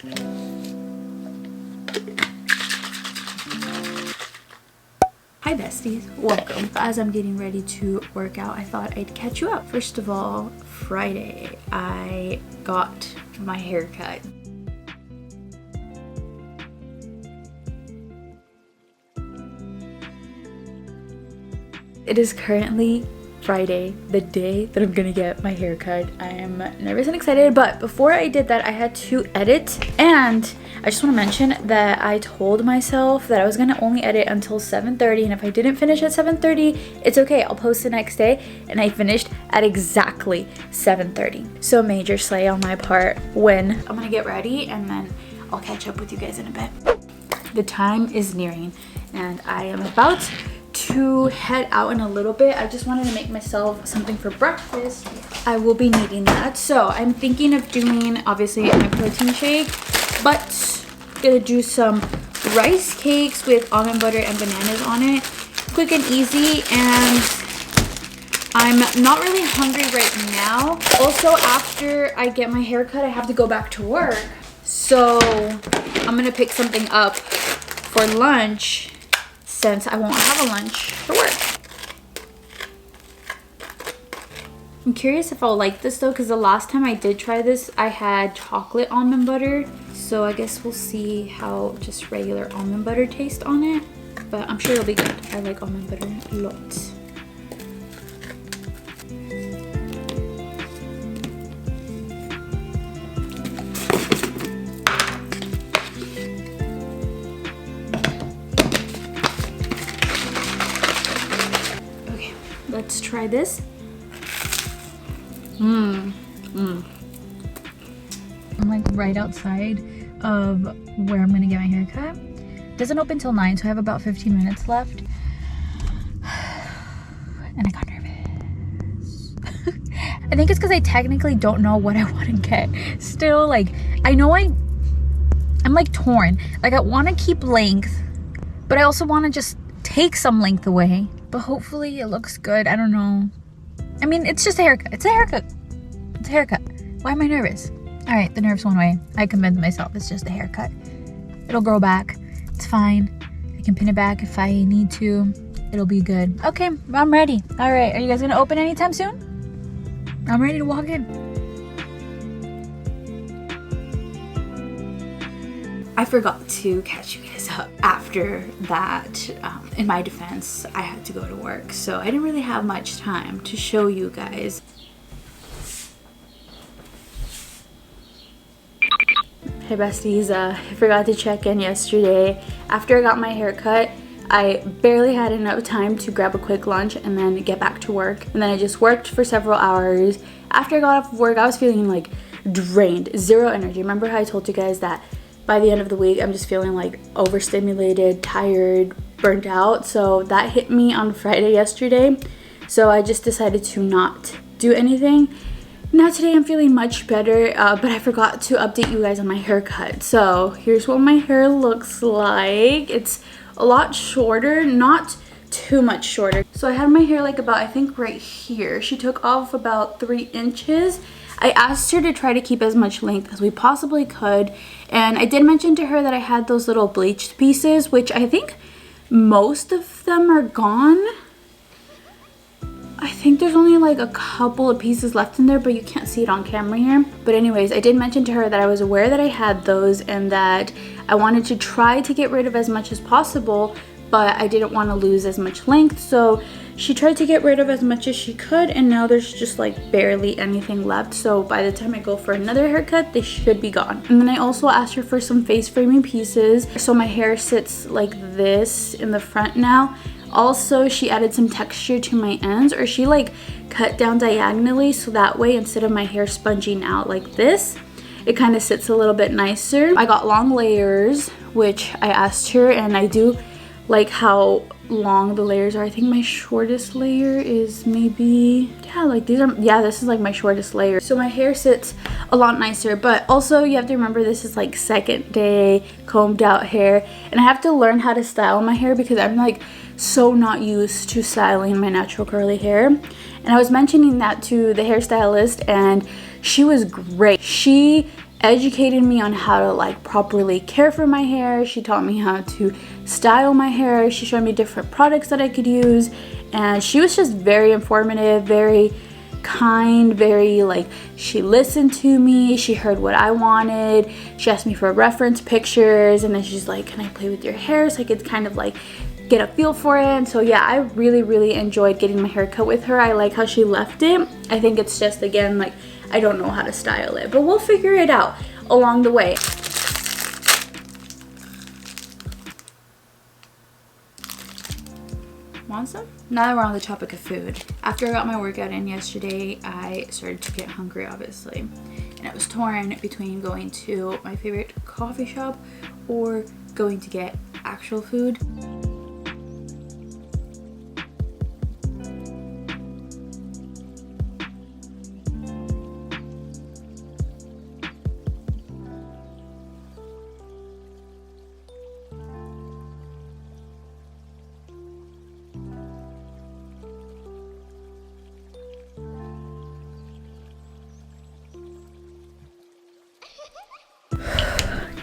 Hi besties, welcome. As I'm getting ready to work out, I thought I'd catch you up. First of all, Friday, I got my hair cut. It is currently Friday, the day that I'm gonna get my hair cut. I am nervous and excited, but before I did that, I had to edit, and I just want to mention that I told myself that I was gonna only edit until 7:30, and if I didn't finish at 7:30, it's okay, I'll post the next day, and I finished at exactly 7:30. So major slay on my part. When I'm gonna get ready, and then I'll catch up with you guys in a bit. The time is nearing, and I am about to head out in a little bit. I just wanted to make myself something for breakfast. I will be needing that. So I'm thinking of doing obviously my protein shake, but gonna do some rice cakes with almond butter and bananas on it. Quick and easy, and I'm not really hungry right now. Also, after I get my hair cut, I have to go back to work. So I'm gonna pick something up for lunch since I won't have a lunch for work. I'm curious if I'll like this though, because the last time I did try this, I had chocolate almond butter. So I guess we'll see how just regular almond butter tastes on it. But I'm sure it'll be good. I like almond butter a lot. Let's try this. I'm like right outside of where I'm gonna get my hair cut. Doesn't open till 9, so I have about 15 minutes left. And I got nervous. I think it's because I technically don't know what I want to get. Still, like, I know I'm like torn. Like, I want to keep length, but I also want to just take some length away. But hopefully it looks good. I don't know. I mean, it's just a haircut. It's a haircut. It's a haircut. Why am I nervous? All right, the nerves went away. I convinced myself it's just a haircut. It'll grow back. It's fine. I can pin it back if I need to. It'll be good. Okay, I'm ready. All right, are you guys gonna open anytime soon? I'm ready to walk in. I forgot to catch you guys up after that. In my defense, I had to go to work, so I didn't really have much time to show you guys. Hey besties, I forgot to check in yesterday. After I got my hair cut, I barely had enough time to grab a quick lunch and then get back to work. And then I just worked for several hours. After I got off of work, I was feeling like drained, zero energy. Remember how I told you guys that by the end of the week, I'm just feeling like overstimulated, tired, burnt out. So that hit me on Friday yesterday. So I just decided to not do anything. Now today I'm feeling much better, but I forgot to update you guys on my haircut. So here's what my hair looks like. It's a lot shorter, not too much shorter. So I had my hair like about, I think right here. She took off about 3 inches. I asked her to try to keep as much length as we possibly could, and I did mention to her that I had those little bleached pieces, which I think most of them are gone. I think there's only like a couple of pieces left in there, but you can't see it on camera here. But anyways, I did mention to her that I was aware that I had those and that I wanted to try to get rid of as much as possible, but I didn't want to lose as much length. So she tried to get rid of as much as she could, and now there's just like barely anything left. So by the time I go for another haircut, they should be gone. And then I also asked her for some face framing pieces, so my hair sits like this in the front now. Also, she added some texture to my ends, or she like cut down diagonally, so that way instead of my hair sponging out like this, it kind of sits a little bit nicer. I got long layers, which I asked her, and I do like how long the layers are. I think my shortest layer is maybe, yeah, like these are, yeah, this is like my shortest layer. So my hair sits a lot nicer, but also you have to remember this is like second day combed out hair, and I have to learn how to style my hair because I'm like so not used to styling my natural curly hair. And I was mentioning that to the hairstylist, and she was great. She educated me on how to like properly care for my hair. She taught me how to style my hair. She showed me different products that I could use, and she was just very informative, very kind, very like, she listened to me, she heard what I wanted, she asked me for reference pictures, and then she's like, can I play with your hair, so I could kind of like get a feel for it. And so yeah, I really enjoyed getting my hair cut with her. I like how she left it. I think it's just, again, like, I don't know how to style it, but we'll figure it out along the way. Want some? Now that we're on the topic of food, after I got my workout in yesterday, I started to get hungry, obviously, and I was torn between going to my favorite coffee shop or going to get actual food.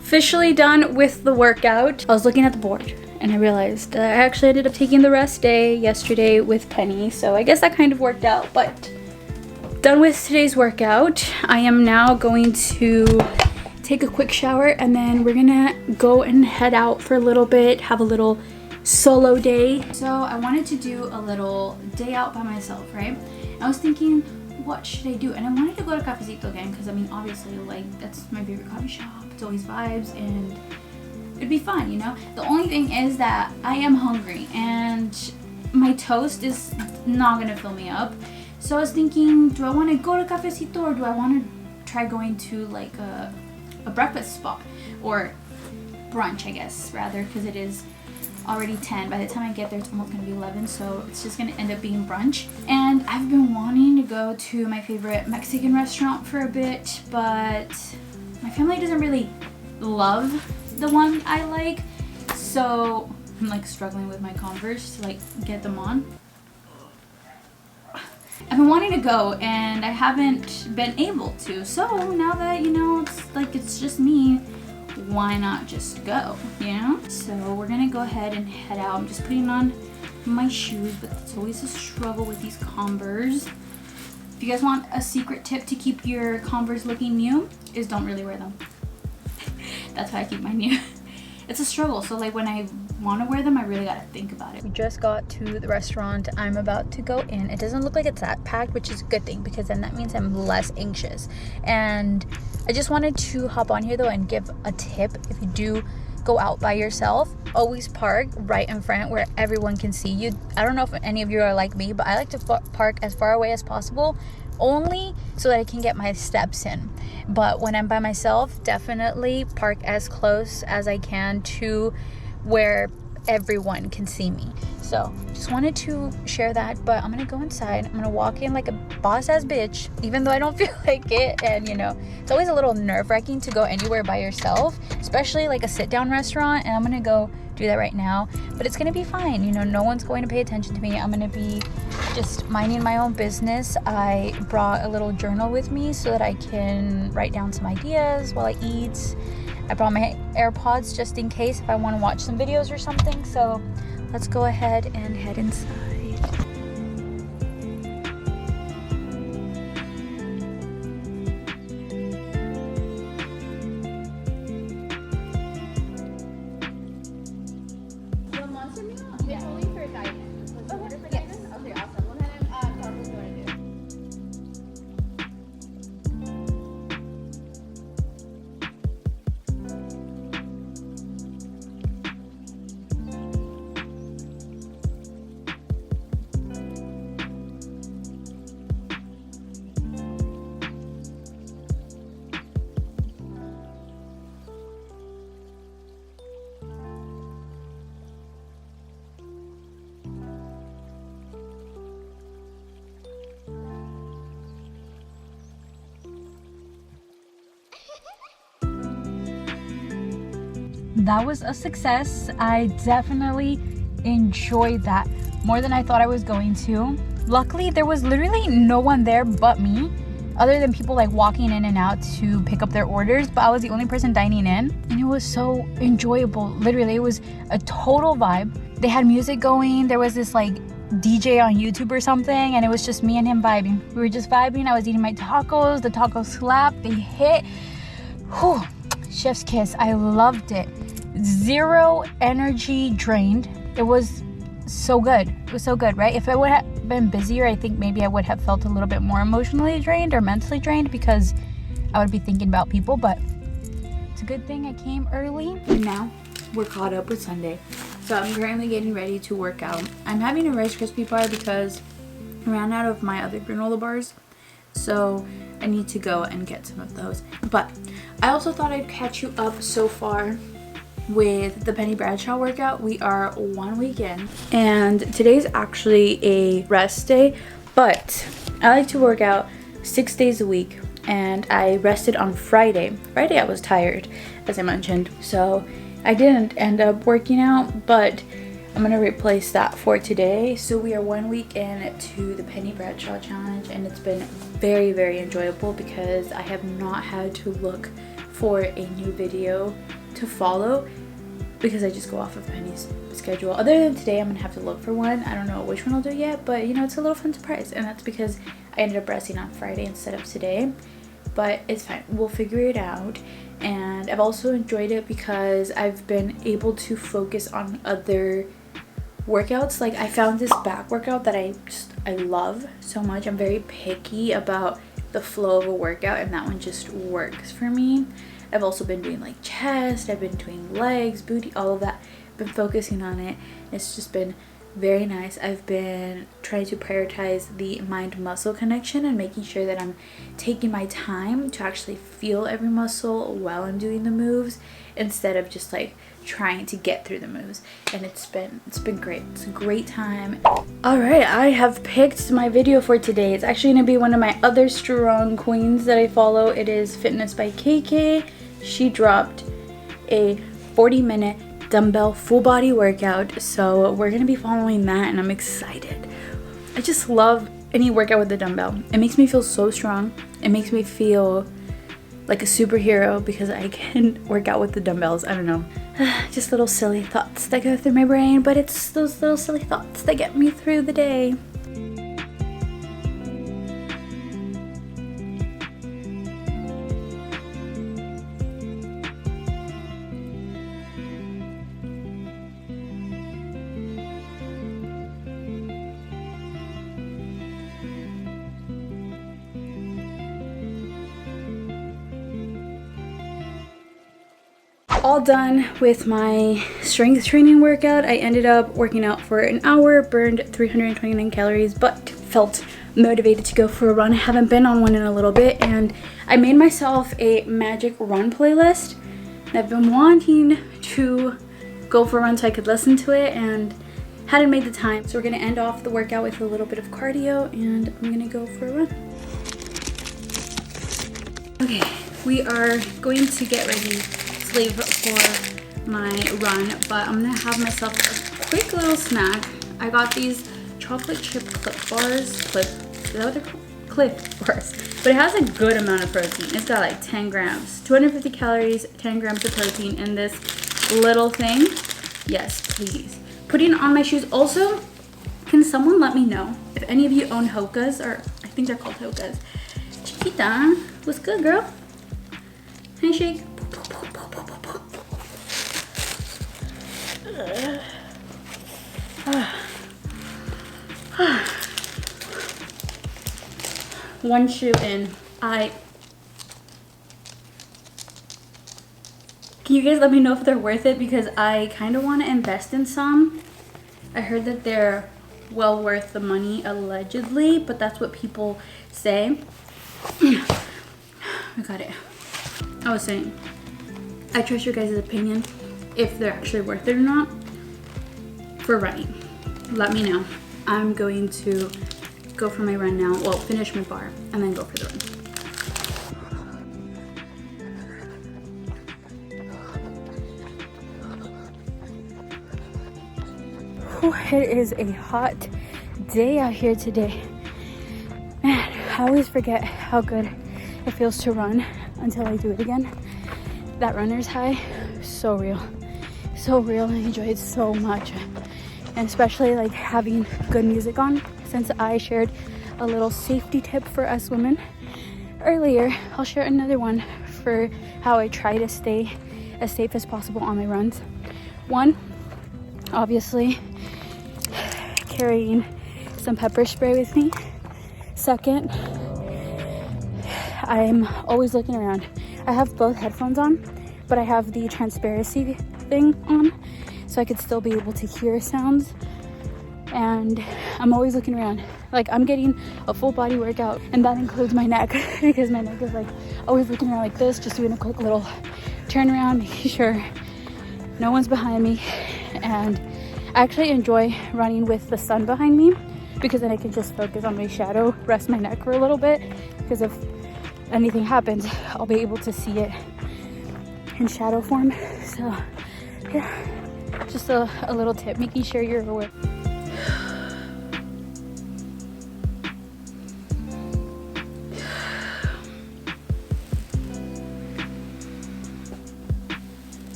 Officially done with the workout. I was looking at the board and I realized that I actually ended up taking the rest day yesterday with Penny, so I guess that kind of worked out. But done with today's workout. I am now going to take a quick shower, and then we're gonna go and head out for a little bit, have a little solo day. So I wanted to do a little day out by myself, right? I was thinking, what should I do? And I wanted to go to cafecito again, because I mean, obviously, like, that's my favorite coffee shop. It's always vibes and it'd be fun, you know? The only thing is that I am hungry and my toast is not gonna fill me up. So I was thinking, do I want to go to cafecito, or do I want to try going to like a breakfast spot, or brunch, I guess, rather, because it is already 10. By the time I get there, it's almost gonna be 11, so it's just gonna end up being brunch. And I've been wanting to go to my favorite Mexican restaurant for a bit, but my family doesn't really love the one I like, so I'm like struggling with my Converse to like get them on. I've been wanting to go and I haven't been able to, so now that, you know, it's just me, why not just go, you know? So we're gonna go ahead and head out. I'm just putting on my shoes, but it's always a struggle with these Converse. If you guys want a secret tip to keep your Converse looking new, is don't really wear them. That's how I keep mine new. It's a struggle, so like when I want to wear them, I really gotta think about it. We just got to the restaurant. I'm about to go in. It doesn't look like it's that packed, which is a good thing, because then that means I'm less anxious. And I just wanted to hop on here though and give a tip. If you do go out by yourself, always park right in front where everyone can see you. I don't know if any of you are like me, but I like to park as far away as possible, only so that I can get my steps in. But when I'm by myself, definitely park as close as I can to where everyone can see me. So just wanted to share that. But I'm gonna go inside. I'm gonna walk in like a boss ass bitch, even though I don't feel like it. And you know, it's always a little nerve-wracking to go anywhere by yourself, especially like a sit-down restaurant. And I'm gonna go do that right now, but it's gonna be fine. You know, no one's going to pay attention to me. I'm gonna be just minding my own business. I brought a little journal with me so that I can write down some ideas while I eat. I brought my AirPods just in case if I want to watch some videos or something. So let's go ahead and head inside. That was a success. I definitely enjoyed that more than I thought I was going to. Luckily, there was literally no one there but me. other than people like walking in and out to pick up their orders, but I was the only person dining in, and it was so enjoyable. Literally, it was a total vibe. They had music going. There was this like DJ on YouTube or something, and it was just me and him vibing. We were just vibing. I was eating my tacos. The tacos slapped. They hit. Whew. Chef's kiss. I loved it. Zero energy drained. It was so good. It was so good, right? If I would have been busier, I think maybe I would have felt a little bit more emotionally drained or mentally drained, because I would be thinking about people. But it's a good thing I came early. And now we're caught up with Sunday. So I'm currently getting ready to work out. I'm having a Rice Krispie bar because I ran out of my other granola bars. So I need to go and get some of those. But I also thought I'd catch you up so far with the Penny Bradshaw workout. We are 1 week in, and today's actually a rest day, but I like to work out 6 days a week, and I rested on Friday. Friday I was tired, as I mentioned, so I didn't end up working out, but I'm gonna replace that for today. So we are 1 week in to the Penny Bradshaw challenge, and it's been very, very enjoyable because I have not had to look for a new video to follow because I just go off of Penny's schedule. Other than today, I'm gonna have to look for one. I don't know which one I'll do yet, but you know, it's a little fun surprise, and that's because I ended up resting on Friday instead of today. But it's fine, we'll figure it out. And I've also enjoyed it because I've been able to focus on other workouts. Like, I found this back workout that I love so much. I'm very picky about the flow of a workout, and that one just works for me. I've also been doing like chest, I've been doing legs, booty, all of that. I've been focusing on it. It's just been very nice. I've been trying to prioritize the mind-muscle connection and making sure that I'm taking my time to actually feel every muscle while I'm doing the moves, instead of just like trying to get through the moves. And it's been great. It's a great time. All right, I have picked my video for today. It's actually gonna be one of my other strong queens that I follow. It is Fitness by KK. She dropped a 40-minute dumbbell full body workout, so we're gonna be following that, and I'm excited. I just love any workout with the dumbbell. It makes me feel so strong. It makes me feel like a superhero because I can work out with the dumbbells. I don't know, just little silly thoughts that go through my brain, but it's those little silly thoughts that get me through the day. All done with my strength training workout. I ended up working out for an hour, burned 329 calories, but felt motivated to go for a run. I haven't been on one in a little bit, and I made myself a magic run playlist. I've been wanting to go for a run so I could listen to it, and hadn't made the time. So we're gonna end off the workout with a little bit of cardio, and I'm gonna go for a run. Okay, we are going to get ready leave for my run, but I'm gonna have myself a quick little snack. I got these chocolate chip Clif bars. Is that what they're called? Clif bars. But it has a good amount of protein. It's got like 10 grams, 250 calories, 10 grams of protein in this little thing. Yes, please. Putting on my shoes. Also, can someone let me know if any of you own Hokas, or I think they're called Hokas. Chiquita, what's good, girl? Handshake. One shoe in. Can you guys let me know if they're worth it, because I kind of want to invest in some. I heard that they're well worth the money, allegedly, but that's what people say. I got it. I was saying, I trust your guys' opinion if they're actually worth it or not for running. Let me know. I'm going to go for my run now. Well, finish my bar and then go for the run. Whew, it is a hot day out here today. Man, I always forget how good it feels to run until I do it again. That runner's high, so real. So real. I enjoy it so much. And especially like having good music on. Since I shared a little safety tip for us women earlier, I'll share another one for how I try to stay as safe as possible on my runs. One, obviously carrying some pepper spray with me. Second, I'm always looking around. I have both headphones on, but I have the transparency thing on so I could still be able to hear sounds. And I'm always looking around. Like, I'm getting a full body workout, and that includes my neck because my neck is like always looking around like this, just doing a quick little turn around, making sure no one's behind me. And I actually enjoy running with the sun behind me because then I can just focus on my shadow, rest my neck for a little bit, because if anything happens, I'll be able to see it in shadow form. So yeah, just a little tip, making sure you're aware.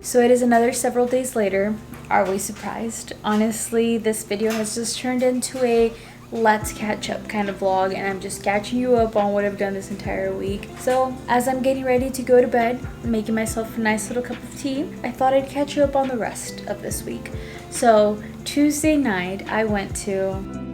So it is another several days later. Are we surprised? Honestly, this video has just turned into a let's catch up kind of vlog, and I'm just catching you up on what I've done this entire week. So as I'm getting ready to go to bed, making myself a nice little cup of tea, I thought I'd catch you up on the rest of this week. So Tuesday night I went to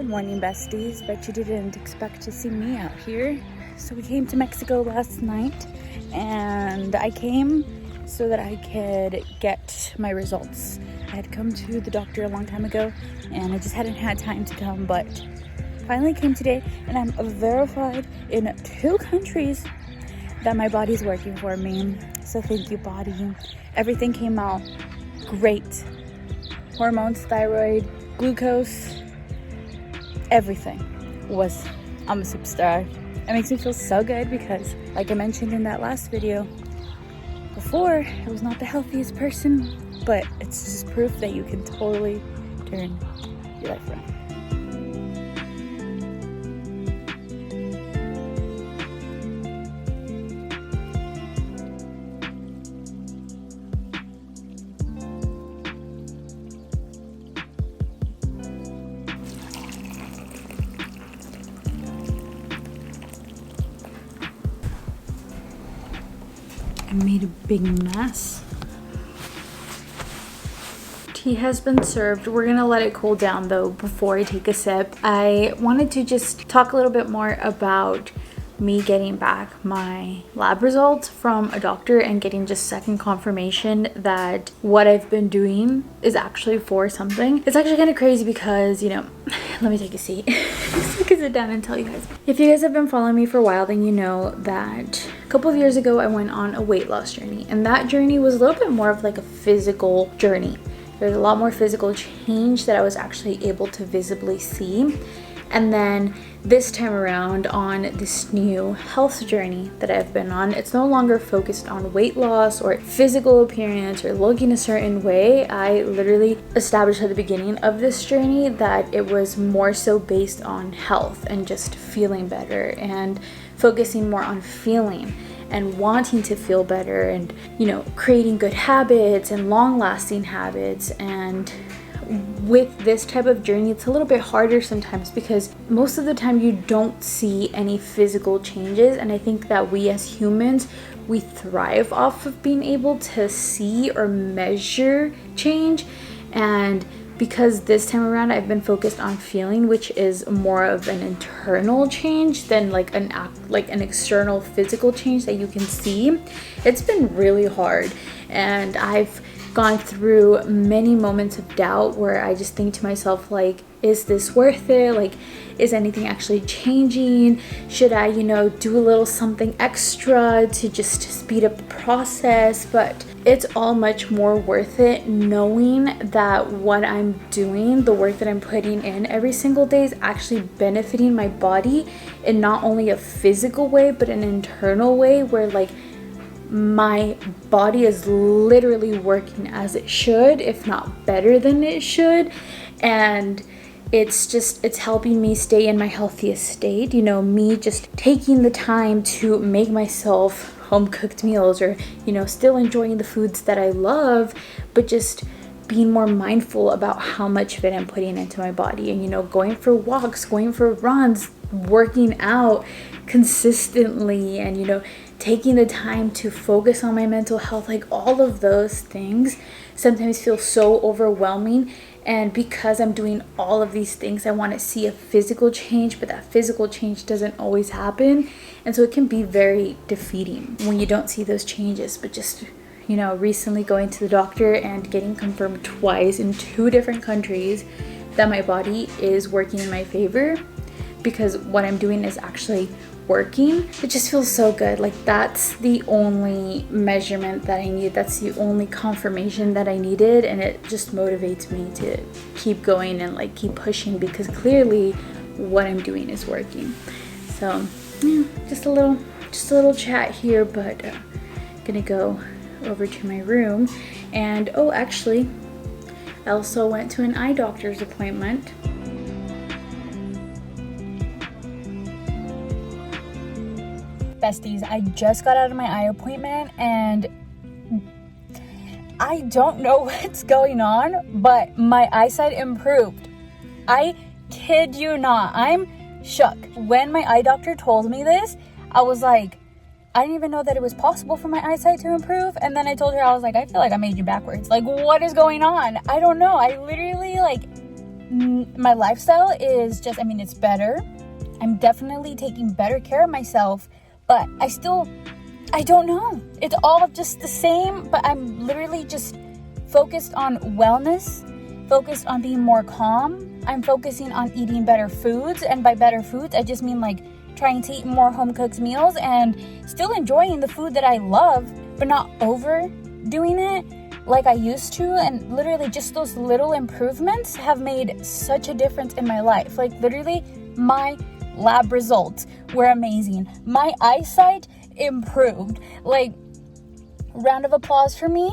morning, besties. Bet you didn't expect to see me out here. So we came to Mexico last night, and I came so that I could get my results. I had come to the doctor a long time ago, and I just hadn't had time to come, but finally came today, and I'm verified in 2 countries that my body's working for me. So thank you, body. Everything came out great. Hormones, thyroid, glucose, everything was, I'm a superstar. It makes me feel so good because, like I mentioned in that last video before, I was not the healthiest person, but it's just proof that you can totally turn your life around. I made a big mess. Tea has been served. We're gonna let it cool down though before I take a sip. I wanted to just talk a little bit more about me getting back my lab results from a doctor and getting just second confirmation that what I've been doing is actually for something. It's actually kind of crazy because, you know, let me take a seat so I can sit down and tell you guys. If you guys have been following me for a while, then you know that a couple of years ago I went on a weight loss journey, and that journey was a little bit more of like a physical journey. There's a lot more physical change that I was actually able to visibly see. And then this time around on this new health journey that I've been on, it's no longer focused on weight loss or physical appearance or looking a certain way. I literally established at the beginning of this journey that it was more so based on health and just feeling better and focusing more on feeling. and wanting to feel better and, you know, creating good habits and long-lasting habits. And with this type of journey, it's a little bit harder sometimes because most of the time you don't see any physical changes. And I think that we as humans, we thrive off of being able to see or measure change. And because this time around I've been focused on feeling, which is more of an internal change than like an external physical change that you can see, it's been really hard. And I've gone through many moments of doubt where I just think to myself, like, is this worth it? Like, is anything actually changing? Should I, you know, do a little something extra to just speed up the process? But it's all much more worth it knowing that what I'm doing, the work that I'm putting in every single day is actually benefiting my body in not only a physical way, but an internal way where like my body is literally working as it should, if not better than it should. And it's helping me stay in my healthiest state. You know, me just taking the time to make myself home cooked meals, or, you know, still enjoying the foods that I love, but just being more mindful about how much of it I'm putting into my body. And, you know, going for walks, going for runs, working out consistently, and, you know, taking the time to focus on my mental health. Like, all of those things sometimes feel so overwhelming. And because I'm doing all of these things, I want to see a physical change, but that physical change doesn't always happen. And so it can be very defeating when you don't see those changes. But just, you know, recently going to the doctor and getting confirmed twice in 2 different countries that my body is working in my favor, because what I'm doing is actually working. It just feels so good. Like, that's the only measurement that I need. That's the only confirmation that I needed. And it just motivates me to keep going and like keep pushing, because clearly what I'm doing is working. So yeah, just a little chat here, but gonna go over to my room. And oh, actually, I also went to an eye doctor's appointment. Besties, I just got out of my eye appointment and I don't know what's going on, but my eyesight improved. I kid you not. I'm shook. When my eye doctor told me this, I was like, I didn't even know that it was possible for my eyesight to improve. And then I told her, I was like, I feel like I'm aging backwards. Like, what is going on? I don't know. I literally, like, my lifestyle is just, I mean, it's better. I'm definitely taking better care of myself. But I don't know. It's all just the same, but I'm literally just focused on wellness, focused on being more calm. I'm focusing on eating better foods. And by better foods, I just mean like trying to eat more home-cooked meals and still enjoying the food that I love, but not overdoing it like I used to. And literally just those little improvements have made such a difference in my life. Like, literally, my lab results were amazing. My eyesight improved. Like, round of applause for me.